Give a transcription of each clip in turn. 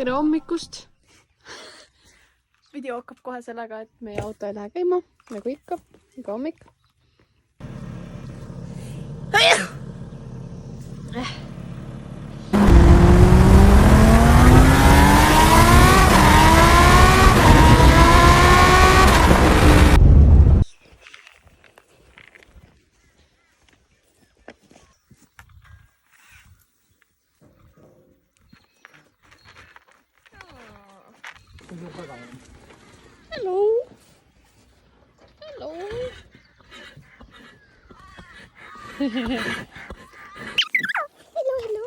tere hommikust! Video hakkab kohe sellega, et meie auto ei lähe käima, nagu ikka, iga hommik. Hello. Hello. Hello, hello.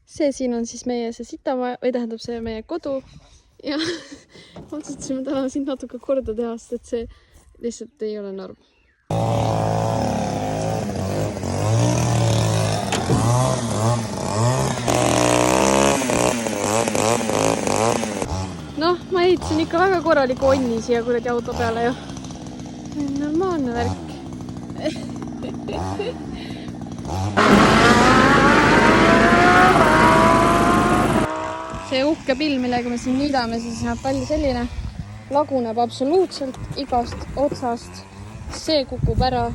See siin on siis meie see sitamaja, või tähendab see meie kodu ja otsustasime täna siin natuke korda teha, sest et see lihtsalt ei ole norm. Noh, ma ehitasin ikka väga korraliku onni siia kuradi auto peale ju. Normaalne värk. See uhke pill, millega me siin niidame, siis näeb välja selline. Laguneb absoluutselt igast otsast. See kukub ära.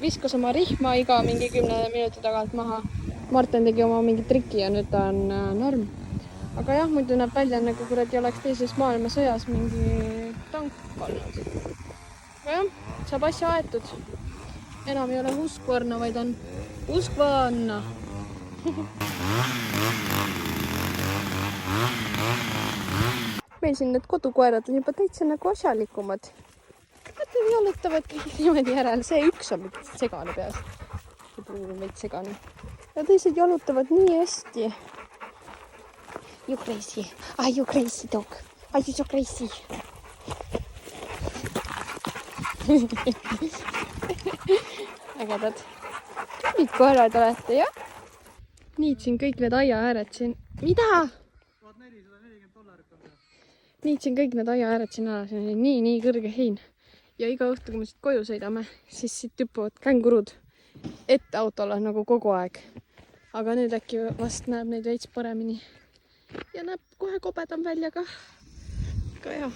Viskas oma rihma iga mingi 10 minuti tagant maha. Martin tegi oma mingi triki ja nüüd ta on norm. Aga jah, muidu näeb välja nagu kuradi oleks teises maailmasõjas mingi tank olnud. Aga jah, saab asja aetud. Enam ei ole Husqvarna, vaid on Husqvarna. Meil siin need kodukoerad on juba täitsa nagu asjalikumad. Nad jalutavad kõik niimoodi järel. See üks on segane peas. See pruun on veid segane. Ja teised jalutavad nii hästi. You crazy. Are you crazy dog? Are you so crazy? Ägedad. Tullid koerad olete, jah? Niitsin kõik need aia ääred siin. Mida? Niitsin kõik need aia ääred siin ära. See on nii kõrge hein. Ja iga õhtu, kui me siit koju sõidame, siis siit tüpuvad kängurud ette autole nagu kogu aeg. Aga nüüd äkki vast näeb neid veits paremini. Ja näeb kohe kobedam välja ka. Aga jah.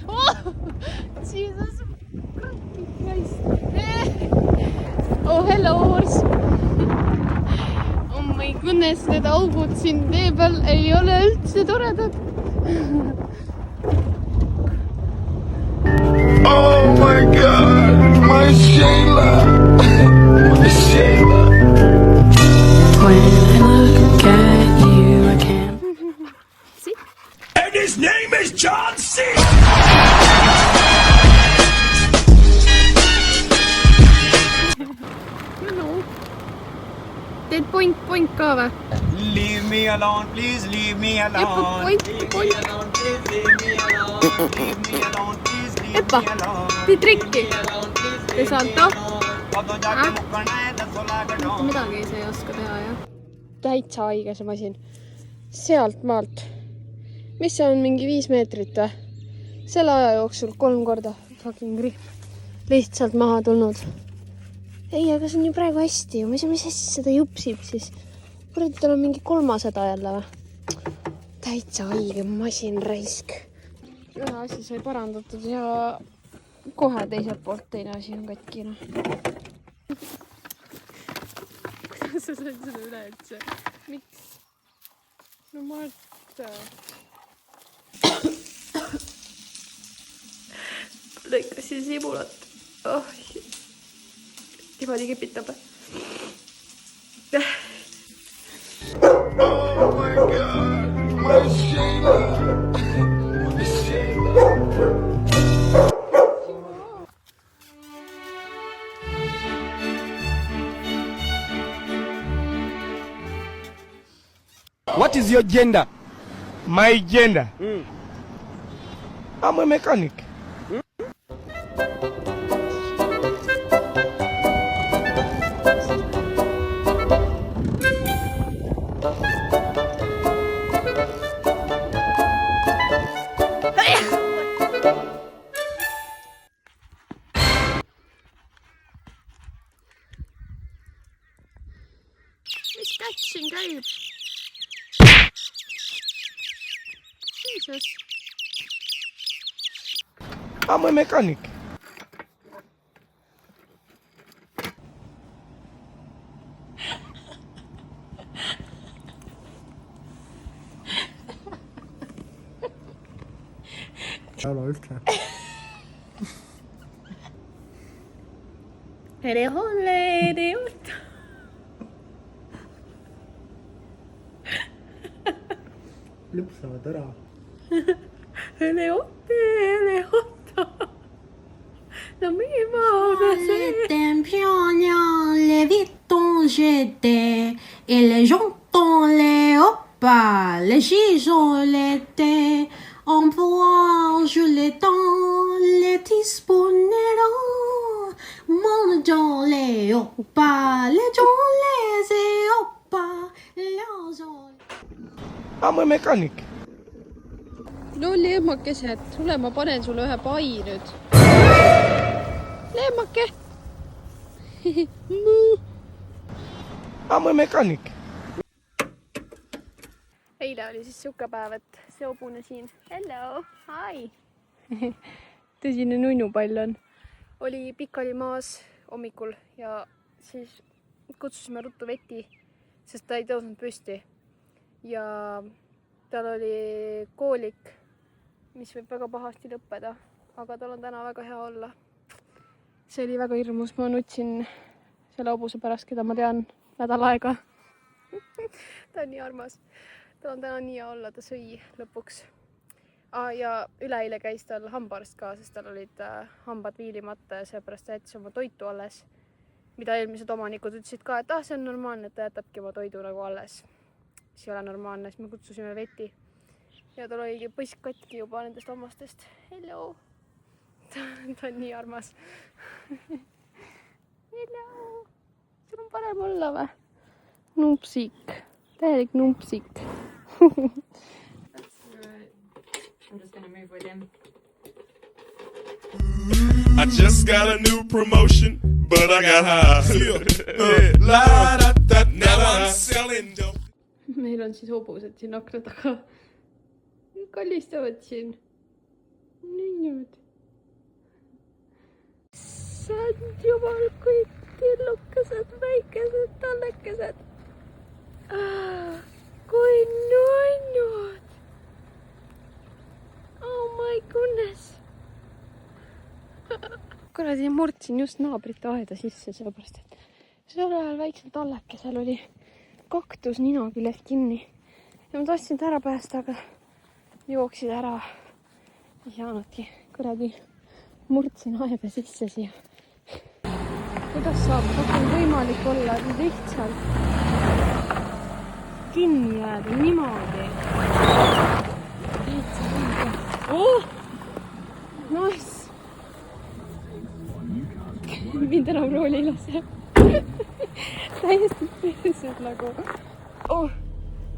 Oh! Jesus Christ. Oh, hello horse. Oh my goodness, need augud siin tee peal ei ole üldse toredad. Oh my God, my Shayla. My Shayla. When I look at you, I can't. See? And his name is John C. Teed point ka või? Leave me alone, please leave me alone. Point. Leave me alone, please leave me alone. Leave me alone, please leave Eppa, me alone. tee trikki. Te salto. Midagi ei saa oska teha, jah. Täitsa haige see masin. Sealt maalt. Mis see on mingi 5 meetrit või? Selle aja jooksul 3 korda fucking rihm. Lihtsalt maha tulnud. Ei, aga see on ju praegu hästi. Ma ei saa, mis hästi seda jupsib siis. Kuradi, tal on mingi 3 häda jälle või? Täitsa haige masin raisk. Ühe asi sai parandatud ja kohe teiselt poolt teine asi on katkina. Kuidas sa said seda üle üldse? Miks? No Marta. Lõikasin sibulat. Oh, niimoodi kipitab. Oh my God, my Shayla. My Shayla. What is your gender? My gender? I'm a mechanic. siin käib. Jesus. I'm a mechanic. Ele holle, ele otta. Lüpsavad ära. Ele otta, ele otta. No mi vaada see. Les vitons j'étais et les jantons les oppas, les gisons l'été, on voit je les temps, les disponeront, mon dans les oppas, les gens les oppas, les gens. I'm a mechanic. Lolli emmakesed, tule ma panen sulle ühe pai nüüd. Lemmake. I'm a mechanic. Eile oli siis siuke päev, et see hobune siin. Hello, hi. Tõsine nunnupall on. Oli pikali maas hommikul ja siis kutsusime ruttu veti, sest ta ei tõusnud püsti. Ja tal oli koolik, mis võib väga pahasti lõppeda, aga tal on täna väga hea olla. See oli väga hirmus, ma nutsin selle hobuse pärast, keda ma tean nädal aega. Ta on nii armas. Tal on täna nii hea olla, ta sõi lõpuks. Ja üleeile käis tal hambaarst ka, sest tal olid hambad viilimata ja seepärast ta jättis oma toitu alles. Mida eelmised omanikud ütlesid ka, et see on normaalne, et ta jätabki oma toidu nagu alles. See ei ole normaalne, siis me kutsusime veti. Ja tal oligi põsk katki juba nendest hammastest. Hello! Ta on nii armas. Hello! Sul on parem olla või? Numpsik. Täielik numpsik. I'm just gonna move with him. I just got a new promotion, but I got high. Now I'm selling dope. Meil on siis hobused siin akna taga. Kallistavad siin. Nüüd. Sand jumal, kui tillukesed, väikesed tallekesed. Kui nunnud. Oh my goodness. Kuradi murdsin just naabrite aeda sisse, sellepärast, et sellel ajal väiksel tallekesel oli kaktus nina küljest kinni. Ja ma tahtsin ta ära päästa, aga jooksid ära. Ei saanudki. Kuradi murdsin aeda sisse siia. Kuidas saab võimalik olla lihtsalt kinni jääda niimoodi? Oh! Nice! Mind enam rooli ei lase. Täiesti peesed nagu. Oh!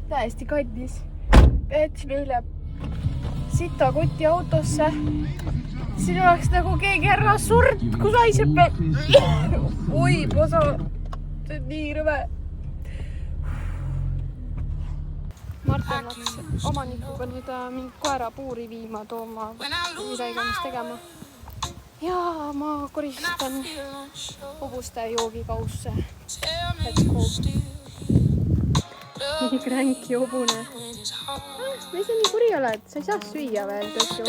Täiesti kallis. Jätsime üle sita koti autosse. Siin oleks nagu keegi ära surt, kus haiseb veel. Oi, posa. See on nii rõve. Martin läks omanikuga nüüd mingi koerapuuri viima, tooma, mida iganes tegema. Ja ma koristan hobuste joogikausse. Let's go. Nii kränki hobune. Mis sa nii kuri oled? Sa ei saa süüa veel tõttu.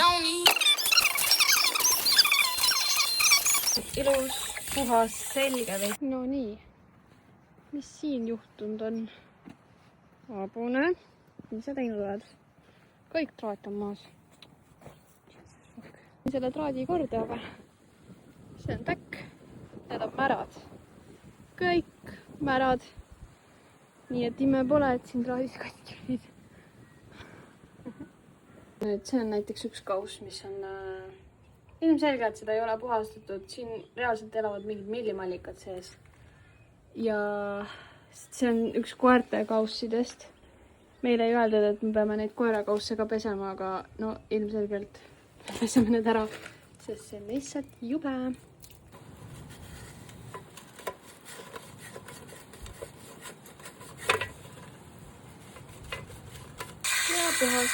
Ilus, puhas, selge või? No nii. Mis siin juhtunud on? Hobune. Mis sa teinud oled? Kõik traat on maas. Selle traadi korda, aga see on täkk. Need on märad. Kõik märad. Nii et ime pole, et siin traadis katki olid. Nüüd see on näiteks üks kauss, mis on ilmselgelt seda ei ole puhastatud. Siin reaalselt elavad mingid millimallikad sees. Ja see on üks koerte kaussidest. Meile ei öeldud, et me peame neid koerakausse ka pesema, aga no ilmselgelt peseme need ära, sest see on lihtsalt jube. puhas.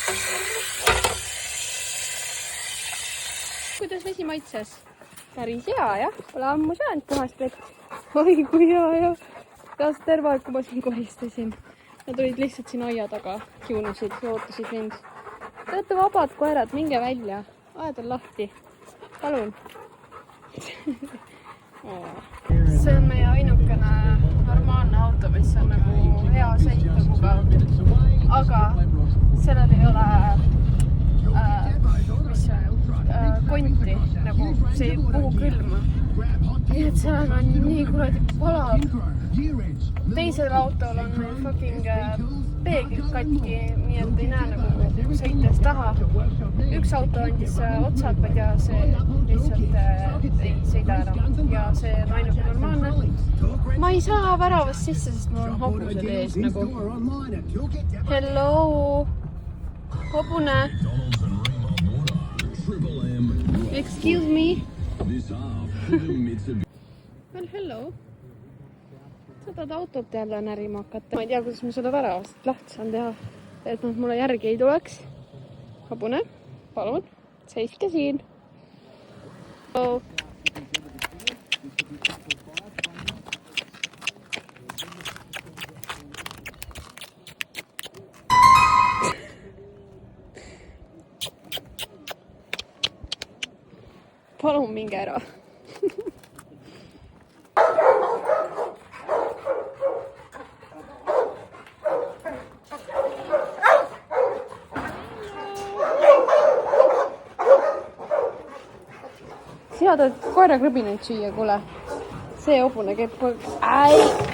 Kuidas vesi maitses? Päris hea, jah? Pole ammu saanud puhast vett. Oi, kui hea, jah. Taas terve aeg, kui ma siin koristasin. Nad olid lihtsalt siin aia taga, kiunusid ja ootasid mind. Te olete vabad koerad, minge välja. Aed on lahti. Palun. See on meie ainukene normaalne auto, mis on nagu hea sõitamuga. Aga sellel ei ole konti, nagu see ei puhu külma. Nii et seal on nii kuradi palav. Teisel autol on fucking peeglid katki, nii et ei näe nagu sõites taha. Üks auto andis otsapad ja see lihtsalt ei sõida enam. Ja see on ainuke normaalne. Ma ei saa väravast sisse, sest mul on hobused ees nagu. Hello! Hobune! Excuse me? Well, hello! Sa tahad autot jälle närima hakata. Ma ei tea, kuidas ma seda väravast lahti saan teha, et nad mulle järgi ei tuleks. Hobune, palun, seiske siin. Oh. Palun minge ära. Sina tahad koerakrõbinaid süüa, kuule. See hobune käib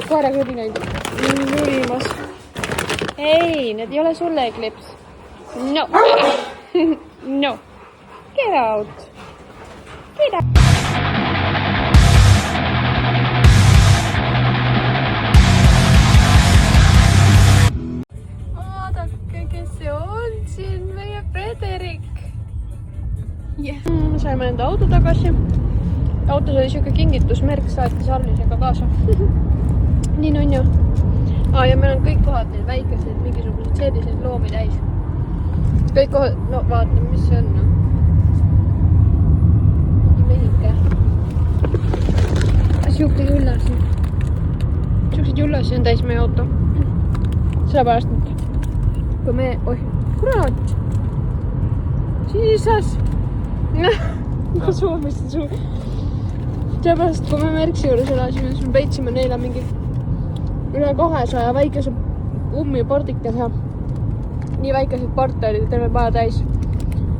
koerakrõbinaid nulimas. Ei, need ei ole sulle, Eklips. No. No. Get out. Get out. Vaadake, kes see on siin, meie Frederik. Yeah. Saime enda auto tagasi. Autos oli siuke kingitusmärk, saatis Arnisega kaasa. Nii nunju. Ja meil on kõik kohad need väikesed, mingisugused sellised loomi täis. Kõik kohad, no vaatame, mis see on. Mingi mehike. Siuke jullasi. Siuksed jullasi on täis meie auto. Sellepärast, et kui me... Oih, kurat! Jesus! Ma soovisin suu. Sellepärast, kui me Merksi juures elasime, siis me peitsime neile mingi üle 200 väikese ummipordikese. Nii väikesed porte olid terve päeva täis.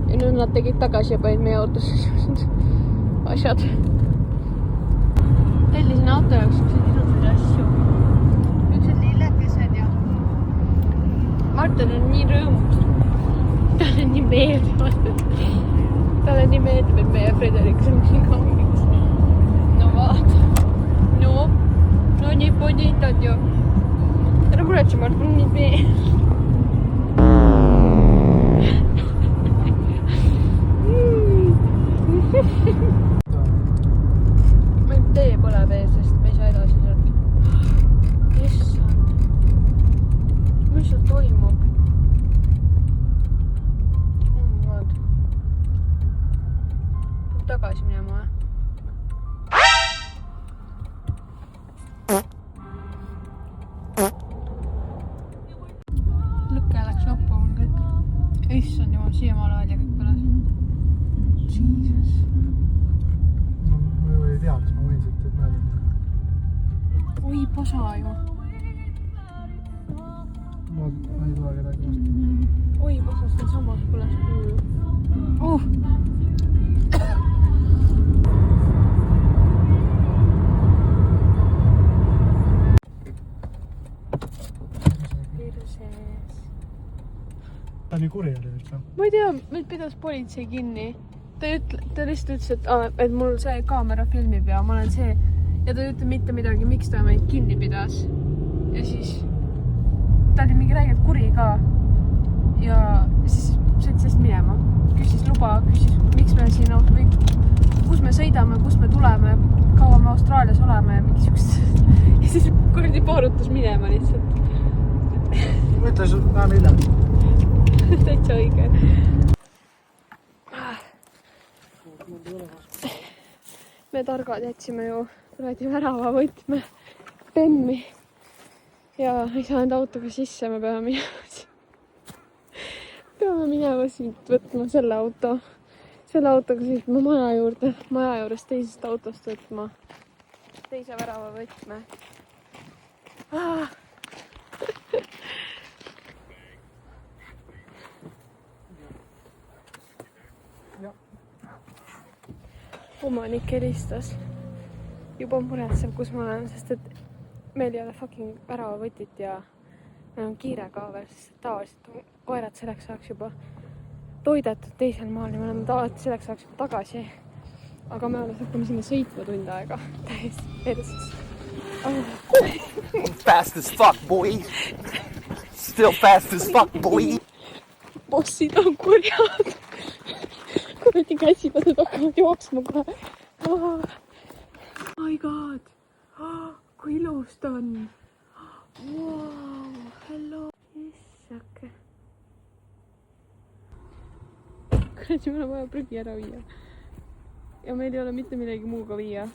Ja nüüd nad tegid tagasi ja panid meie autosse asjad. Tellisin auto jaoks siukseid ilusaid asju. Niisugused lillekesed ja Martin on nii rõõmus. Talle nii meeldivad. Talle nii meeldib, et meie Frederik on nii kauniks. No vaata. No nii poditad ju. Ära muretsi, Mart, mul nii meeldib. Meil tee põleb ees, sest me ei saa edasi sealt. Issand. Mis seal toimub? Vaad. Tagasi minema, või? Lõkke läks loppu mul kõik. Issand jumal, siiamaale välja kõik põles. Jesus. Ma ei tea, kas ma võin siit mööda minna. Oi, posa ju. Ma ei tule kedagi vastu. Oi, posast on samas põles kuulu. Ta nii kuri oli üldse. Ma ei tea, meid pidas politsei kinni. Ta lihtsalt ütles, et mul see kaamera filmib ja ma olen see. Ja ta ei ütle mitte midagi, miks ta meid kinni pidas. Ja siis ta oli mingi räigelt kuri ka. Ja siis sõitsis minema. Küsis luba, küsis, miks me siin kus me sõidame, kus me tuleme, kaua me Austraalias oleme ja mingi siukest. Ja siis kuradi paarutas minema lihtsalt. Mõtle, näeme hiljem. täitsa õige. Me targad jätsime ju kuradi väravavõtme Bemmi ja ei saanud autoga sisse, me peame minema siit võtma selle autoga sõitma maja juures teisest autost võtma teise väravavõtme. Omanik helistas, juba muretseb, kus ma olen, sest et meil ei ole fucking väravavõtit ja meil on kiire ka veel, sest tavaliselt koerad selleks saaks juba toidetud teisel maal ja me oleme tavaliselt selleks saaks juba tagasi. Aga me alles hakkame sinna sõitma tund aega täiesti perses. Fast as fuck, boy. Still fast as fuck, boy. Bossid on kurjad. Kuradi käsipäsed hakkavad jooksma kohe. Oh my god. Kui ilus ta on. Wow, hello. Issake. Kuradi, meil on vaja prügi ära viia. Ja meil ei ole mitte millegi muuga viia.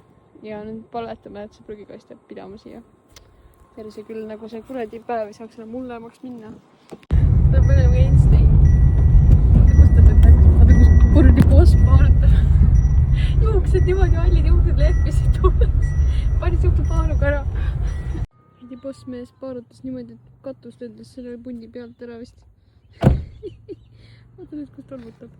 Ja nüüd paletame, et see prügikast jääb pidama siia. Terse küll nagu see kuradi päev ei saaks enam hullemaks minna. Ta on palju Einstein. Kuradi boss paalutab. Juuksed niimoodi hallid juuksed lehvisid tuleks. Pani suhte paaluga ära. Kuradi boss mees paalutas niimoodi, et katust lendas selle pundi pealt ära vist. Vaata nüüd, kus tolmutab.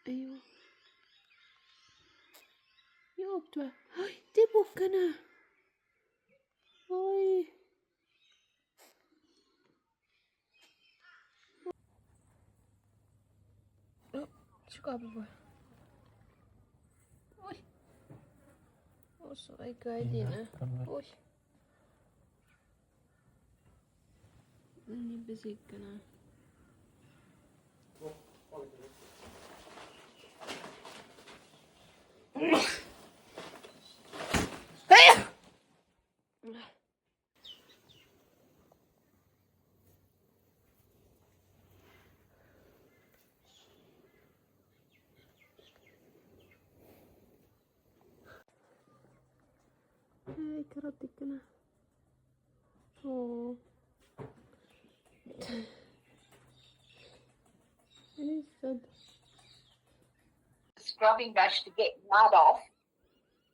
Ei joo. Joobt või? Ai, tibukene. Oi. No, sügab juba. Oi. Ossa väike ädine. Oi. Nii pisikene. Eikä ratikana. Oo. Scrubbing brush to get mud off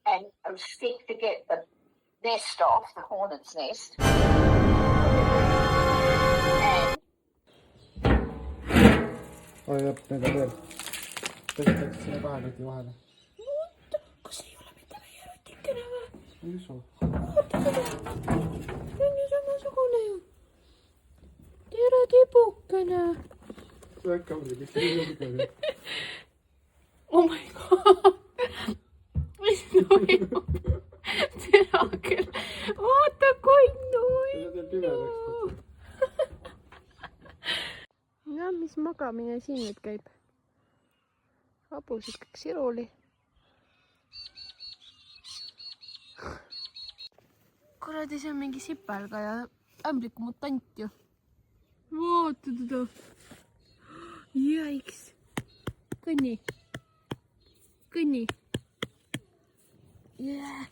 and a stick to get the nest off, the hornet's nest. Oi, jääb nende veel. Tõstetakse sinna kahekoti vahele. Oota, kas ei ole mitte meie ratikene või? Ei usu. Oota seda. See on ju samasugune ju. Tere tibukene. Äkki ongi, mis see juurde oli? Oh my god. Mis toimub? Tere küll. Vaata kui null. Ja mis magamine siin nüüd käib? Habusid kõik siruli. Kuradi, see on mingi sipelga ja ämbliku mutant ju. Vaata teda. Jaiks. Kõnni. Kõnni. Yeah.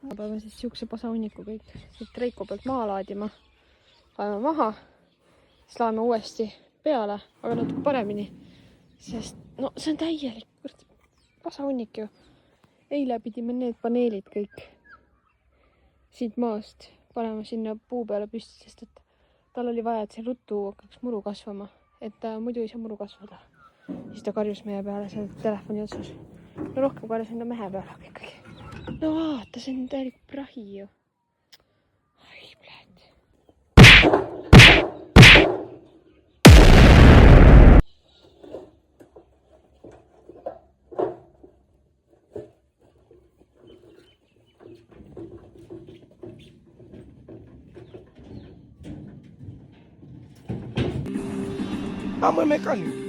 Peame siis siukse pasahunniku kõik siit Reiko pealt maha laadima. Laeme maha, siis laeme uuesti peale, aga natuke paremini, sest no see on täielik pasahunnik ju. Eile pidime need paneelid kõik siit maast panema sinna puu peale püsti, sest et tal oli vaja, et see ruttu hakkaks muru kasvama, et muidu ei saa muru kasvada. Siis ta karjus meie peale seal telefoni otsas. No rohkem karjus enda mehe peale ikkagi. No vaata, see on täielik prahi ju. Ai, pläät. I'm a mechanic.